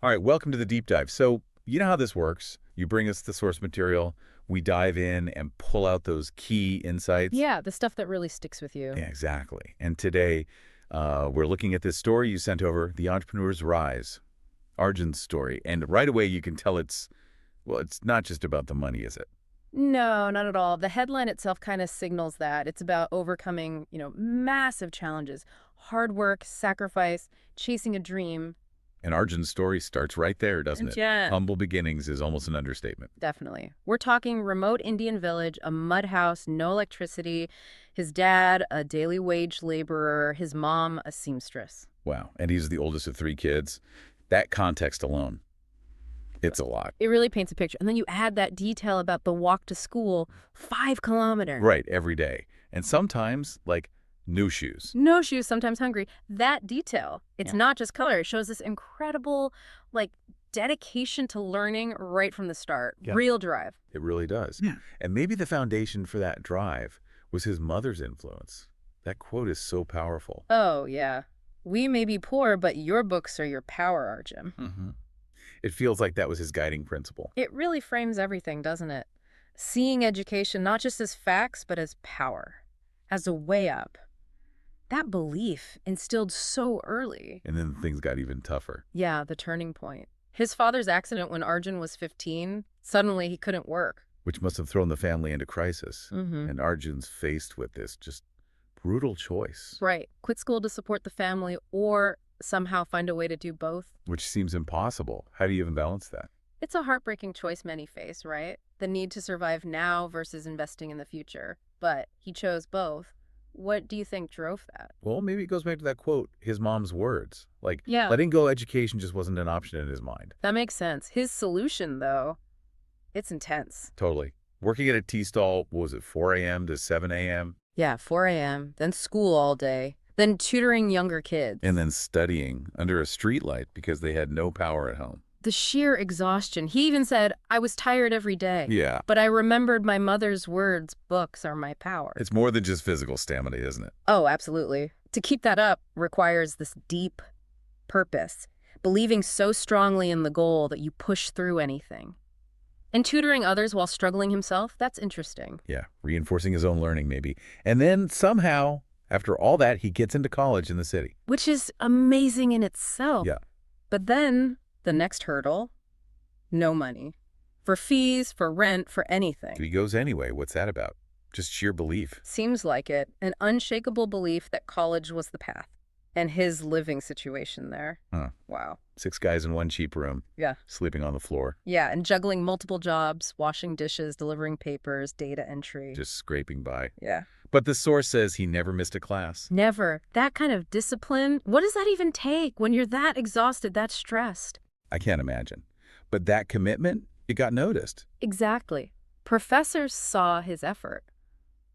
All right, welcome to the deep dive. So, you know how this works. You bring us the source material, we dive in and pull out those key insights. Yeah, the stuff that really sticks with you. Yeah, exactly. And today, we're looking at this story you sent over, The Entrepreneur's Rise, Arjun's story. And right away, you can tell well, it's not just about the money, is it? No, not at all. The headline itself kind of signals that. It's about overcoming, massive challenges, hard work, sacrifice, chasing a dream. And Arjun's story starts right there, doesn't it? Yeah. Humble beginnings is almost an understatement. Definitely. We're talking remote Indian village, a mud house, no electricity. His dad, a daily wage laborer. His mom, a seamstress. Wow. And he's the oldest of three kids. That context alone, it's a lot. It really paints a picture. And then you add that detail about the walk to school, 5 kilometers. Right, every day. And sometimes, like, new shoes. No shoes, sometimes hungry. That detail, it's Yeah. not just color. It shows this incredible, dedication to learning right from the start. Yeah. Real drive. It really does. Yeah. And maybe the foundation for that drive was his mother's influence. That quote is so powerful. Oh, yeah. We may be poor, but your books are your power, Arjun. Mm-hmm. It feels like that was his guiding principle. It really frames everything, doesn't it? Seeing education not just as facts, but as power, as a way up. That belief instilled so early. And then things got even tougher. Yeah, the turning point. His father's accident when Arjun was 15, suddenly he couldn't work. Which must have thrown the family into crisis. Mm-hmm. And Arjun's faced with this just brutal choice. Right. Quit school to support the family or somehow find a way to do both. Which seems impossible. How do you even balance that? It's a heartbreaking choice many face, right? The need to survive now versus investing in the future. But he chose both. What do you think drove that? Well, maybe it goes back to that quote, his mom's words. Like, Yeah. letting go education just wasn't an option in his mind. That makes sense. His solution, though, it's intense. Totally. Working at a tea stall, what was it, 4 a.m. to 7 a.m.? Yeah, 4 a.m., then school all day, then tutoring younger kids. And then studying under a streetlight because they had no power at home. The sheer exhaustion. He even said, I was tired every day. Yeah. But I remembered my mother's words, books are my power. It's more than just physical stamina, isn't it? Oh, absolutely. To keep that up requires this deep purpose, believing so strongly in the goal that you push through anything. And tutoring others while struggling himself, that's interesting. Yeah, reinforcing his own learning maybe. And then somehow, after all that, he gets into college in the city. Which is amazing in itself. Yeah. But then the next hurdle, no money. For fees, for rent, for anything. He goes anyway. What's that about? Just sheer belief. Seems like it. An unshakable belief that college was the path. And his living situation there. Huh. Wow. 6 guys in one cheap room. Yeah. Sleeping on the floor. Yeah, and juggling multiple jobs, washing dishes, delivering papers, data entry. Just scraping by. Yeah. But the source says he never missed a class. Never. That kind of discipline, what does that even take when you're that exhausted, that stressed? I can't imagine. But that commitment, it got noticed. Exactly. Professors saw his effort,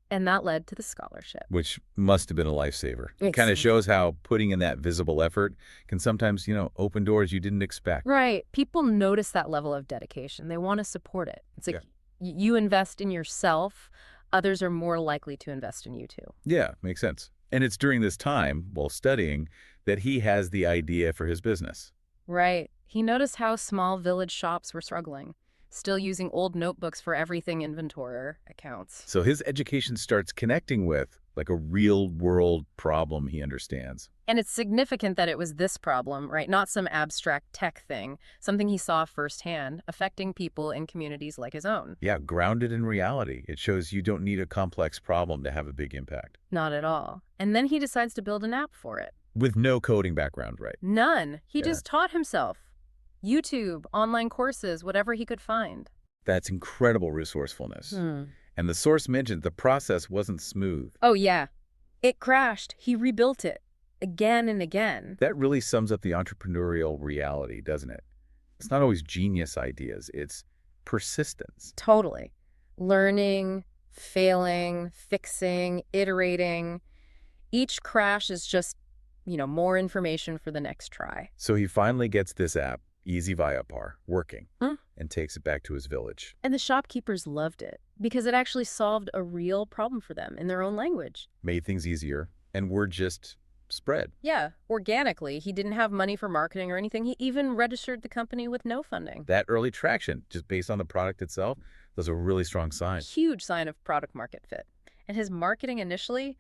and that led to the scholarship. Which must have been a lifesaver. It It's- kind of shows how putting in that visible effort can sometimes, open doors you didn't expect. Right. People notice that level of dedication. They want to support it. It's like you invest in yourself, others are more likely to invest in you too. Yeah, makes sense. And it's during this time, while studying, that he has the idea for his business. Right. He noticed how small village shops were struggling, still using old notebooks for everything inventory accounts. So his education starts connecting with, like, a real-world problem he understands. And it's significant that it was this problem, right? Not some abstract tech thing, something he saw firsthand, affecting people in communities like his own. Yeah, grounded in reality. It shows you don't need a complex problem to have a big impact. Not at all. And then he decides to build an app for it. With no coding background, right? None. He Yeah. just taught himself. YouTube, online courses, whatever he could find. That's incredible resourcefulness. And the source mentioned the process wasn't smooth. Oh, yeah. It crashed. He rebuilt it again and again. That really sums up the entrepreneurial reality, doesn't it? It's not always genius ideas, it's persistence. Totally. Learning, failing, fixing, iterating. Each crash is just, more information for the next try. So he finally gets this app, Easy Via Par, working, Huh? and takes it back to his village. And the shopkeepers loved it because it actually solved a real problem for them in their own language. Made things easier, and word just spread. Yeah, organically. He didn't have money for marketing or anything. He even registered the company with no funding. That early traction, just based on the product itself, was a really strong sign. Huge sign of product market fit. And his marketing initially,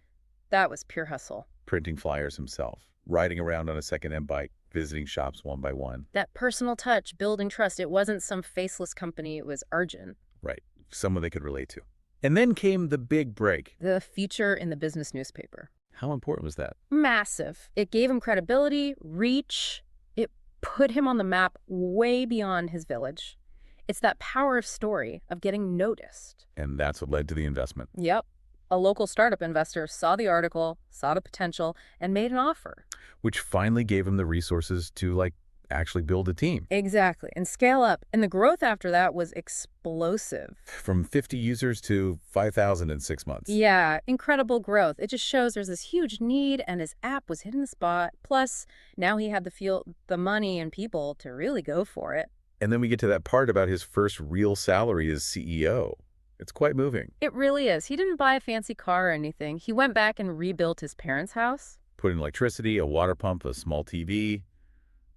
that was pure hustle. Printing flyers himself, riding around on a second-hand bike, visiting shops one by one. That personal touch, building trust. It wasn't some faceless company. It was Arjun. Right. Someone they could relate to. And then came the big break. The feature in the business newspaper. How important was that? Massive. It gave him credibility, reach. It put him on the map way beyond his village. It's that power of story, of getting noticed. And that's what led to the investment. Yep. A local startup investor saw the article, saw the potential, and made an offer. Which finally gave him the resources to, actually build a team. Exactly. And scale up. And the growth after that was explosive. From 50 users to 5,000 in 6 months. Yeah, incredible growth. It just shows there's this huge need, and his app was hitting the spot. Plus, now he had the money and people to really go for it. And then we get to that part about his first real salary as CEO. It's quite moving. It really is. He didn't buy a fancy car or anything. He went back and rebuilt his parents' house. Put in electricity, a water pump, a small TV,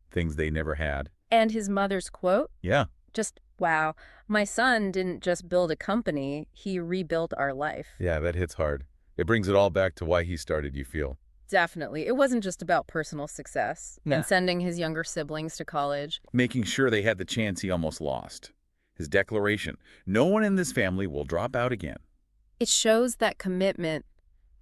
things they never had. And his mother's quote? Yeah. Just, wow, my son didn't just build a company, he rebuilt our life. Yeah, that hits hard. It brings it all back to why he started, you feel. Definitely. It wasn't just about personal success and sending his younger siblings to college. Making sure they had the chance he almost lost. His declaration, no one in this family will drop out again. It shows that commitment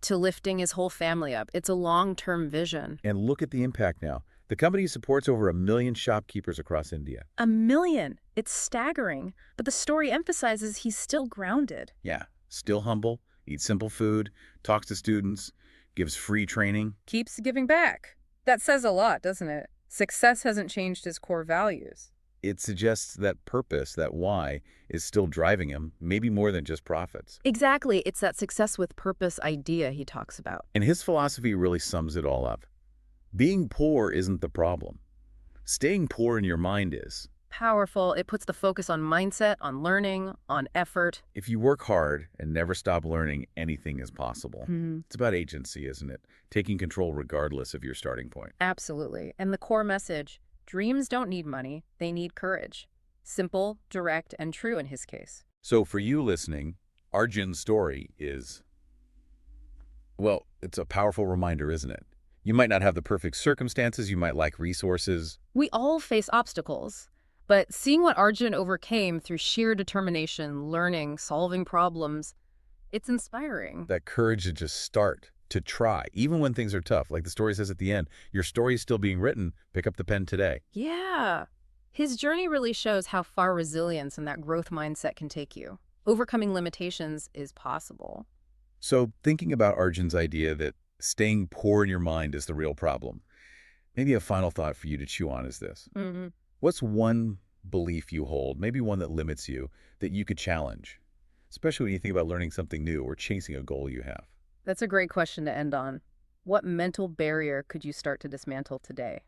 to lifting his whole family up. It's a long-term vision. And look at the impact now. The company supports over 1 million shopkeepers across India. 1 million. It's staggering. But the story emphasizes he's still grounded. Yeah, still humble, eats simple food, talks to students, gives free training. Keeps giving back. That says a lot, doesn't it? Success hasn't changed his core values. It suggests that purpose, that why, is still driving him, maybe more than just profits. Exactly. It's that success with purpose idea he talks about. And his philosophy really sums it all up. Being poor isn't the problem. Staying poor in your mind is. Powerful. It puts the focus on mindset, on learning, on effort. If you work hard and never stop learning, anything is possible. It's about agency, isn't it? Taking control regardless of your starting point. Absolutely. And the core message, dreams don't need money, they need courage. Simple, direct, and true in his case. So for you listening, Arjun's story is, well, it's a powerful reminder, isn't it? You might not have the perfect circumstances, you might lack resources. We all face obstacles, but seeing what Arjun overcame through sheer determination, learning, solving problems, it's inspiring. That courage to just start, to try, even when things are tough. Like the story says at the end, your story is still being written, pick up the pen today. Yeah. His journey really shows how far resilience and that growth mindset can take you. Overcoming limitations is possible. So thinking about Arjun's idea that staying poor in your mind is the real problem, maybe a final thought for you to chew on is this. What's one belief you hold, maybe one that limits you, that you could challenge, especially when you think about learning something new or chasing a goal you have? That's a great question to end on. What mental barrier could you start to dismantle today?